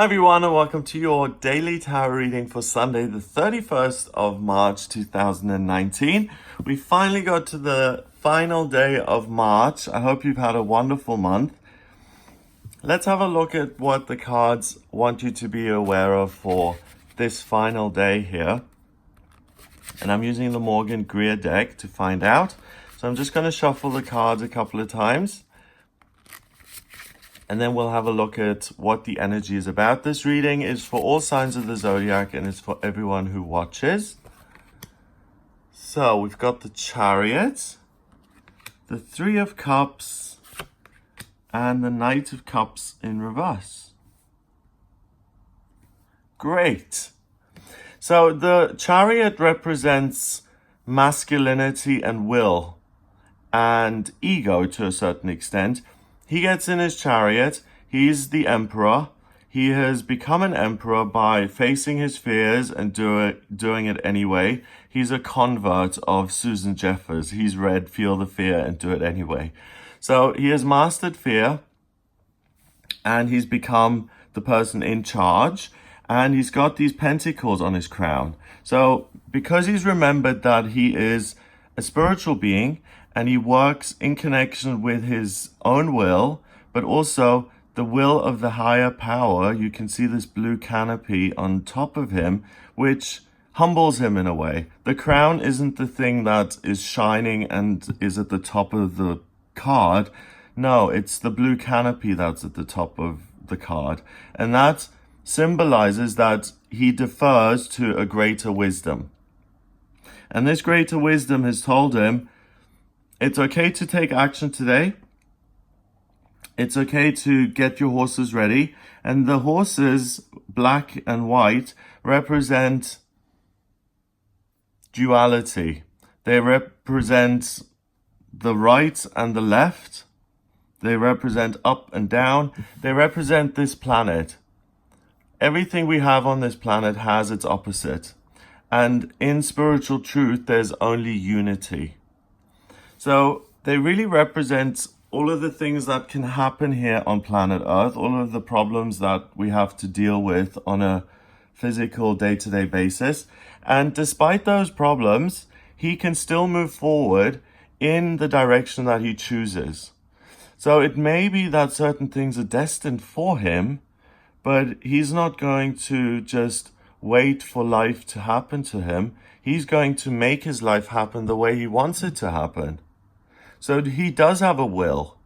Hi everyone, and welcome to your daily tarot reading for Sunday, the 31st of March 2019. We finally got to the final day of March. I hope you've had a wonderful month. Let's have a look at what the cards want you to be aware of for this final day here. And I'm using the Morgan Greer deck to find out. So I'm just going to shuffle the cards a couple of times. And then we'll have a look at what the energy is about. This reading is for all signs of the zodiac and it's for everyone who watches. So we've got the Chariot, the Three of Cups, and the Knight of Cups in reverse. Great. So the Chariot represents masculinity and will and ego to a certain extent. He gets in his chariot. He's the emperor. He has become an emperor by facing his fears and doing it anyway. He's a convert of Susan Jeffers. He's read Feel the Fear and Do It Anyway. So he has mastered fear and he's become the person in charge. And he's got these pentacles on his crown. So because he's remembered that he is a spiritual being, and he works in connection with his own will, but also the will of the higher power. You can see this blue canopy on top of him, which humbles him in a way. The crown isn't the thing that is shining and is at the top of the card. No, it's the blue canopy that's at the top of the card. And that symbolizes that he defers to a greater wisdom. And this greater wisdom has told him, it's okay to take action today. It's okay to get your horses ready. And the horses, black and white, represent duality. They represent the right and the left. They represent up and down. They represent this planet. Everything we have on this planet has its opposite. And in spiritual truth, there's only unity. So they really represent all of the things that can happen here on planet Earth, all of the problems that we have to deal with on a physical day-to-day basis. And despite those problems, he can still move forward in the direction that he chooses. So it may be that certain things are destined for him, but he's not going to just wait for life to happen to him. He's going to make his life happen the way he wants it to happen. So he does have a will,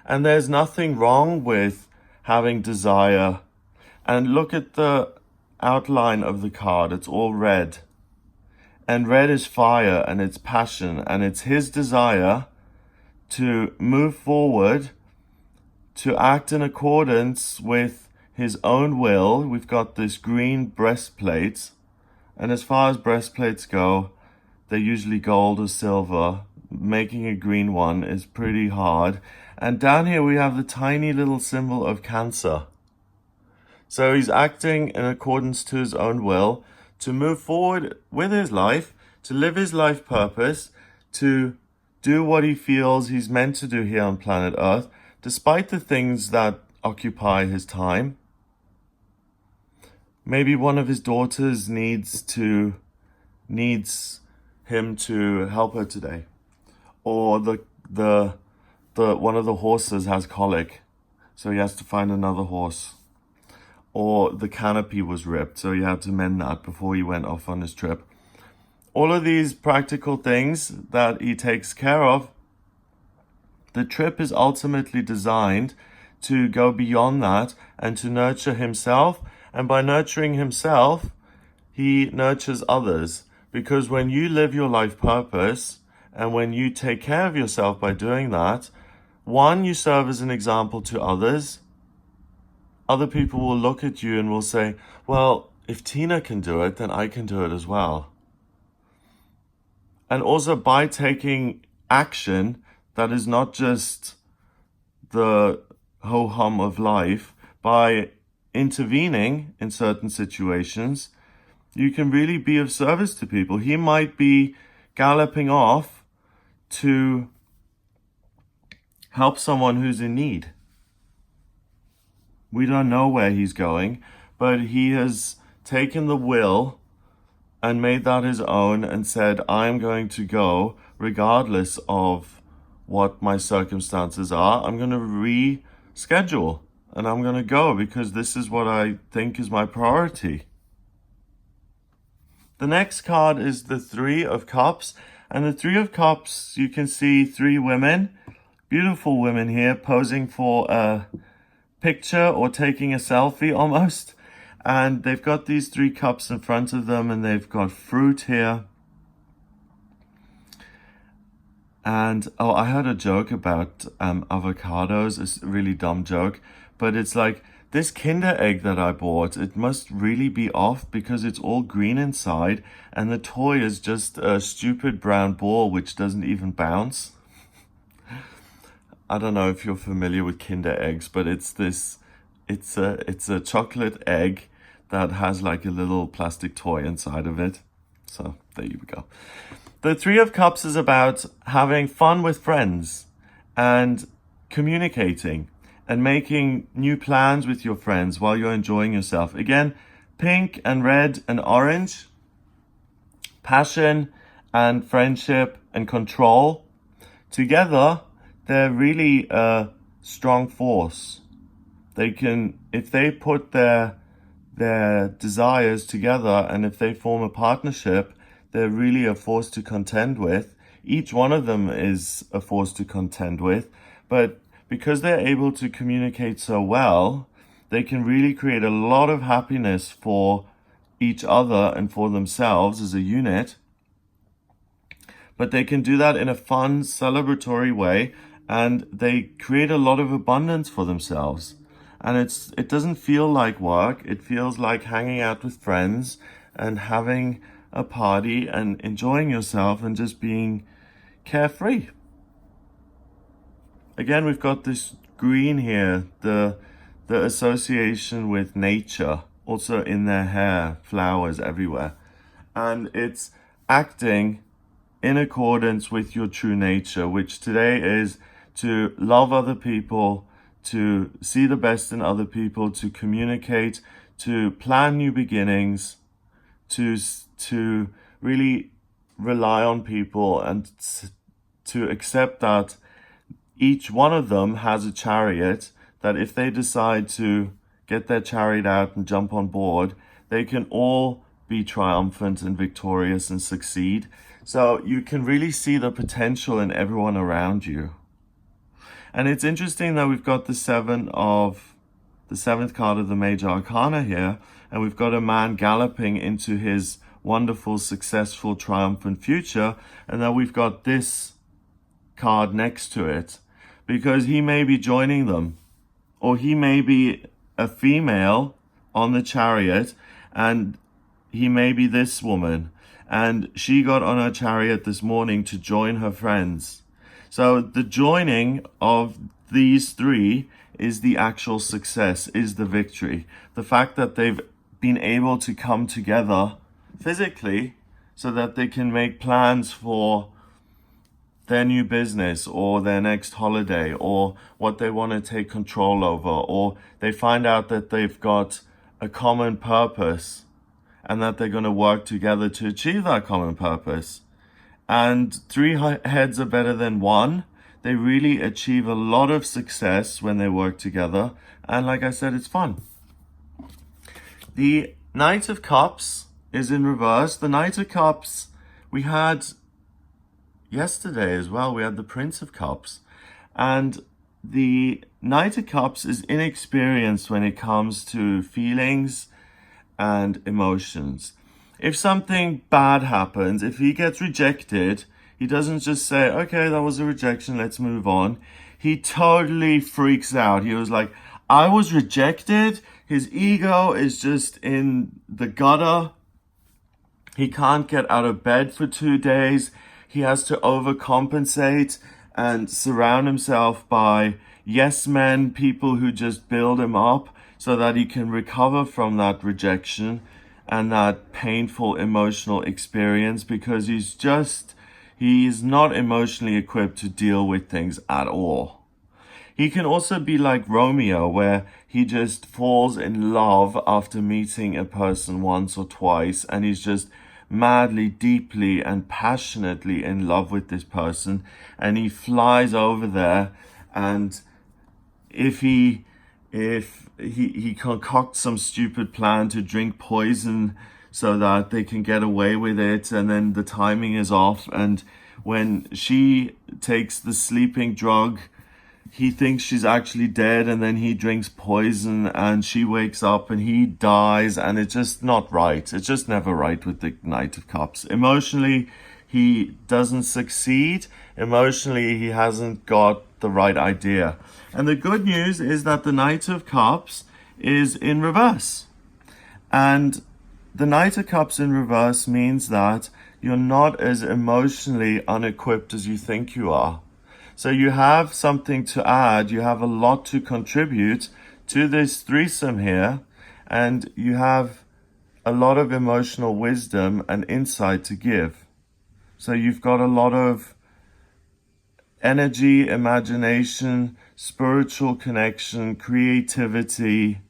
and there's nothing wrong with having desire. And look at the outline of the card. It's all red. And red is fire, and it's passion, and it's his desire to move forward, to act in accordance with his own will. We've got this green breastplate, and as far as breastplates go, they're usually gold or silver. Making a green one is pretty hard. And down here we have the tiny little symbol of Cancer. So he's acting in accordance to his own will, to move forward with his life, to live his life purpose, to do what he feels he's meant to do here on planet Earth, despite the things that occupy his time. Maybe one of his daughters needs him to help her today. Or the one of the horses has colic, so he has to find another horse. Or the canopy was ripped, so he had to mend that before he went off on his trip. All of these practical things that he takes care of, the trip is ultimately designed to go beyond that and to nurture himself. And by nurturing himself, he nurtures others. Because when you live your life purpose, and when you take care of yourself by doing that, one, you serve as an example to others. Other people will look at you and will say, well, if Tina can do it, then I can do it as well. And also by taking action that is not just the ho-hum of life, by intervening in certain situations, you can really be of service to people. He might be galloping off to help someone who's in need. We don't know where he's going, but he has taken the will and made that his own and said, I'm going to go regardless of what my circumstances are. I'm going to reschedule and I'm going to go because this is what I think is my priority. The next card is the Three of Cups. And the Three of Cups, you can see three women, beautiful women here, posing for a picture or taking a selfie almost. And they've got these three cups in front of them and they've got fruit here. And, oh, I heard a joke about avocados. It's a really dumb joke. But it's like, this Kinder egg that I bought, it must really be off because it's all green inside and the toy is just a stupid brown ball which doesn't even bounce. I don't know if you're familiar with Kinder eggs, but it's a chocolate egg that has like a little plastic toy inside of it. So there you go. The Three of Cups is about having fun with friends and communicating and making new plans with your friends while you're enjoying yourself. Again, pink and red and orange, passion and friendship and control. Together, they're really a strong force. They can, if they put their desires together and if they form a partnership, they're really a force to contend with. Each one of them is a force to contend with, but because they're able to communicate so well, they can really create a lot of happiness for each other and for themselves as a unit. But they can do that in a fun, celebratory way, and they create a lot of abundance for themselves. And it doesn't feel like work. It feels like hanging out with friends and having a party and enjoying yourself and just being carefree. Again, we've got this green here, the association with nature, also in their hair, flowers everywhere. And it's acting in accordance with your true nature, which today is to love other people, to see the best in other people, to communicate, to plan new beginnings, to really rely on people and to accept that each one of them has a chariot, that if they decide to get their chariot out and jump on board, they can all be triumphant and victorious and succeed. So you can really see the potential in everyone around you. And it's interesting that we've got the seventh card of the Major Arcana here, and we've got a man galloping into his wonderful, successful, triumphant future, and then we've got this card next to it, because he may be joining them, or he may be a female on the chariot, and he may be this woman, and she got on her chariot this morning to join her friends. So the joining of these three is the actual success, is the victory. The fact that they've been able to come together physically so that they can make plans for their new business or their next holiday or what they want to take control over, or they find out that they've got a common purpose and that they're going to work together to achieve that common purpose. And three heads are better than one. They really achieve a lot of success when they work together. And like I said, it's fun. The Knight of Cups is in reverse. The Knight of Cups, we had yesterday as well. We had the Prince of Cups. And the Knight of Cups is inexperienced when it comes to feelings and emotions. If something bad happens, if he gets rejected, he doesn't just say, okay, that was a rejection, let's move on. He totally freaks out. He was like, I was rejected. His ego is just in the gutter. He can't get out of bed for 2 days. He has to overcompensate and surround himself by yes men, people who just build him up so that he can recover from that rejection and that painful emotional experience, because he's not emotionally equipped to deal with things at all. He can also be like Romeo, where he just falls in love after meeting a person once or twice, and he's just madly, deeply, and passionately in love with this person, and he flies over there, and if he concocts some stupid plan to drink poison so that they can get away with it, and then the timing is off, and when she takes the sleeping drug, he thinks she's actually dead, and then he drinks poison and she wakes up and he dies, and it's just not right. It's just never right with the Knight of Cups. Emotionally, he doesn't succeed. Emotionally, he hasn't got the right idea. And the good news is that the Knight of Cups is in reverse. And the Knight of Cups in reverse means that you're not as emotionally unequipped as you think you are. So you have something to add, you have a lot to contribute to this threesome here, and you have a lot of emotional wisdom and insight to give. So you've got a lot of energy, imagination, spiritual connection, creativity,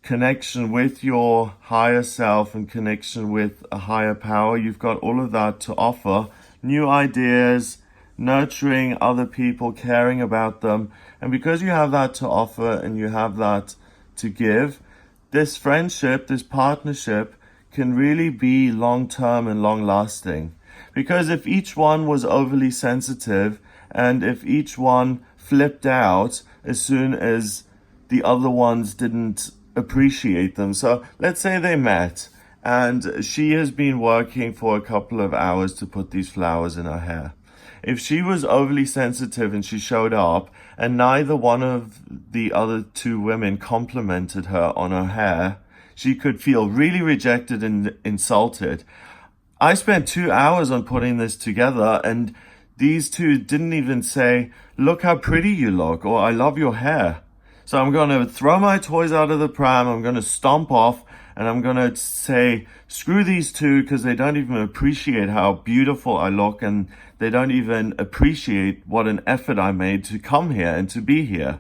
connection with your higher self, and connection with a higher power. You've got all of that to offer. New ideas, nurturing other people, caring about them. And because you have that to offer and you have that to give, this friendship, this partnership can really be long-term and long-lasting. Because if each one was overly sensitive, and if each one flipped out as soon as the other ones didn't appreciate them. So let's say they met and she has been working for a couple of hours to put these flowers in her hair. If she was overly sensitive and she showed up and neither one of the other two women complimented her on her hair, she could feel really rejected and insulted. I spent 2 hours on putting this together, and these two didn't even say, "Look how pretty you look," or "I love your hair." So I'm going to throw my toys out of the pram, I'm going to stomp off, and I'm going to say, screw these two, because they don't even appreciate how beautiful I look, and they don't even appreciate what an effort I made to come here and to be here.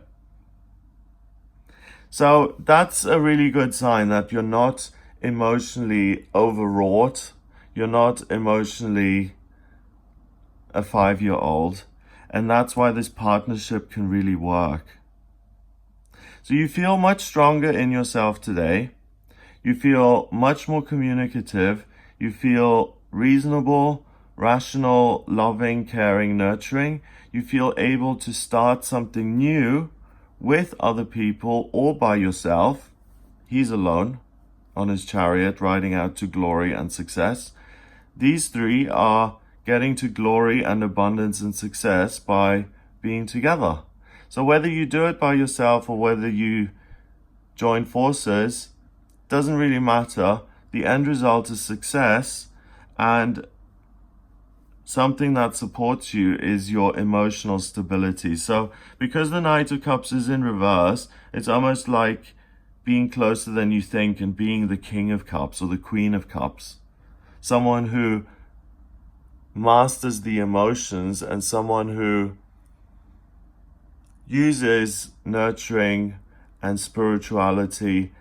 So that's a really good sign that you're not emotionally overwrought. You're not emotionally a 5-year-old. And that's why this partnership can really work. So you feel much stronger in yourself today. You feel much more communicative. You feel reasonable, rational, loving, caring, nurturing. You feel able to start something new with other people or by yourself. He's alone on his chariot, riding out to glory and success. These three are getting to glory and abundance and success by being together. So whether you do it by yourself or whether you join forces, doesn't really matter. The end result is success, and something that supports you is your emotional stability. So because the Knight of Cups is in reverse, it's almost like being closer than you think and being the King of Cups or the Queen of Cups. Someone who masters the emotions and someone who uses nurturing and spirituality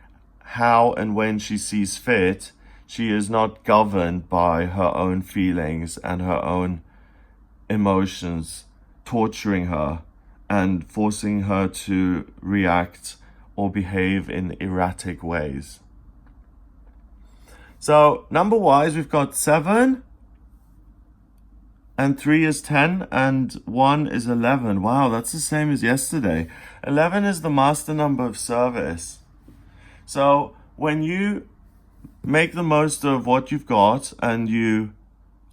how and when she sees fit. She is not governed by her own feelings and her own emotions, torturing her and forcing her to react or behave in erratic ways. So number-wise, we've got 7, and 3 is 10, and 1 is 11. Wow, that's the same as yesterday. 11 is the master number of service. So when you make the most of what you've got and you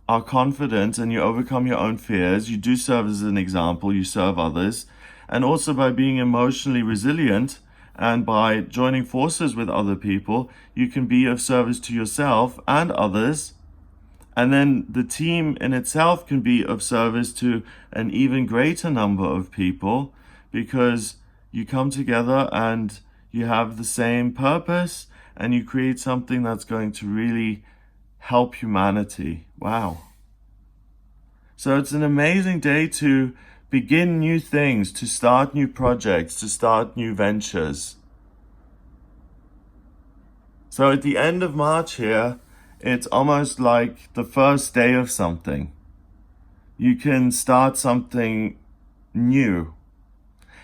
are confident and you overcome your own fears, you do serve as an example, you serve others, and also by being emotionally resilient and by joining forces with other people, you can be of service to yourself and others. And then the team in itself can be of service to an even greater number of people because you come together and you have the same purpose and you create something that's going to really help humanity. Wow. So it's an amazing day to begin new things, to start new projects, to start new ventures. So at the end of March here, it's almost like the first day of something. You can start something new.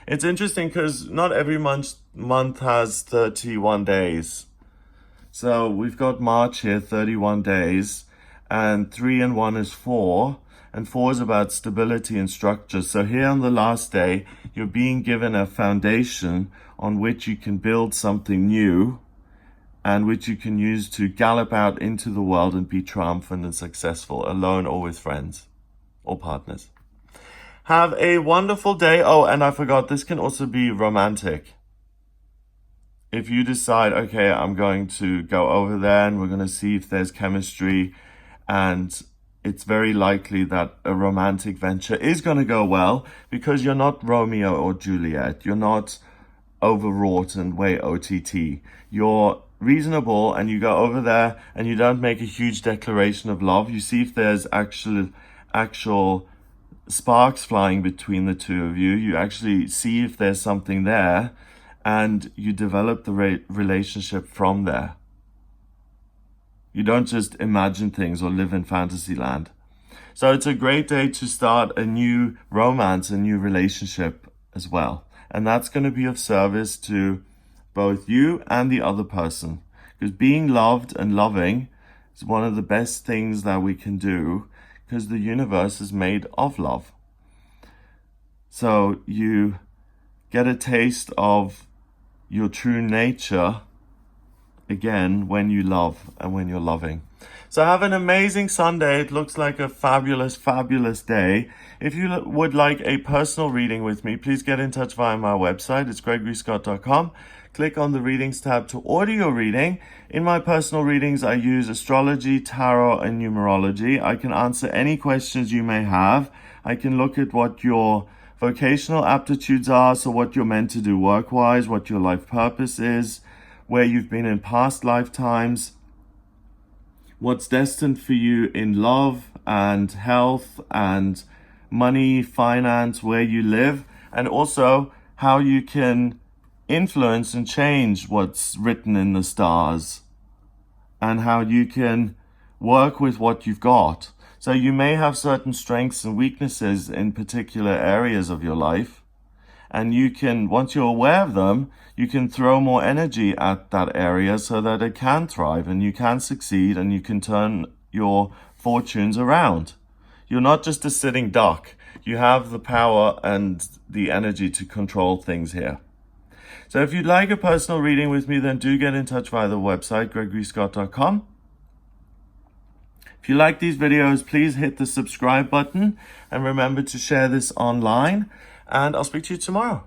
It's interesting because not every month has 31 days. So we've got March here, 31 days, and 3 and 1 is 4, and 4 is about stability and structure. So here on the last day, you're being given a foundation on which you can build something new, and which you can use to gallop out into the world and be triumphant and successful, alone or with friends or partners. Have a wonderful day. Oh, and I forgot, this can also be romantic. If you decide, okay, I'm going to go over there and we're going to see if there's chemistry, and it's very likely that a romantic venture is going to go well because you're not Romeo or Juliet. You're not overwrought and way OTT. You're reasonable, and you go over there and you don't make a huge declaration of love. You see if there's actual sparks flying between the two of you. You actually see if there's something there, and you develop the relationship from there. You don't just imagine things or live in fantasy land. So it's a great day to start a new romance, a new relationship as well. And that's going to be of service to both you and the other person. Because being loved and loving is one of the best things that we can do, because the universe is made of love. So you get a taste of your true nature again when you love and when you're loving. So have an amazing Sunday. It looks like a fabulous, fabulous day. If you would like a personal reading with me, please get in touch via my website. It's gregoryscott.com. Click on the readings tab to order your reading. In my personal readings, I use astrology, tarot, and numerology. I can answer any questions you may have. I can look at what your vocational aptitudes are, so what you're meant to do work-wise, what your life purpose is, where you've been in past lifetimes, what's destined for you in love and health and money, finance, where you live, and also how you can influence and change what's written in the stars, and how you can work with what you've got. So you may have certain strengths and weaknesses in particular areas of your life, and you can, once you're aware of them, you can throw more energy at that area so that it can thrive and you can succeed and you can turn your fortunes around. You're not just a sitting duck. You have the power and the energy to control things here. So if you'd like a personal reading with me, then do get in touch via the website, gregoryscott.com. If you like these videos, please hit the subscribe button and remember to share this online, and I'll speak to you tomorrow.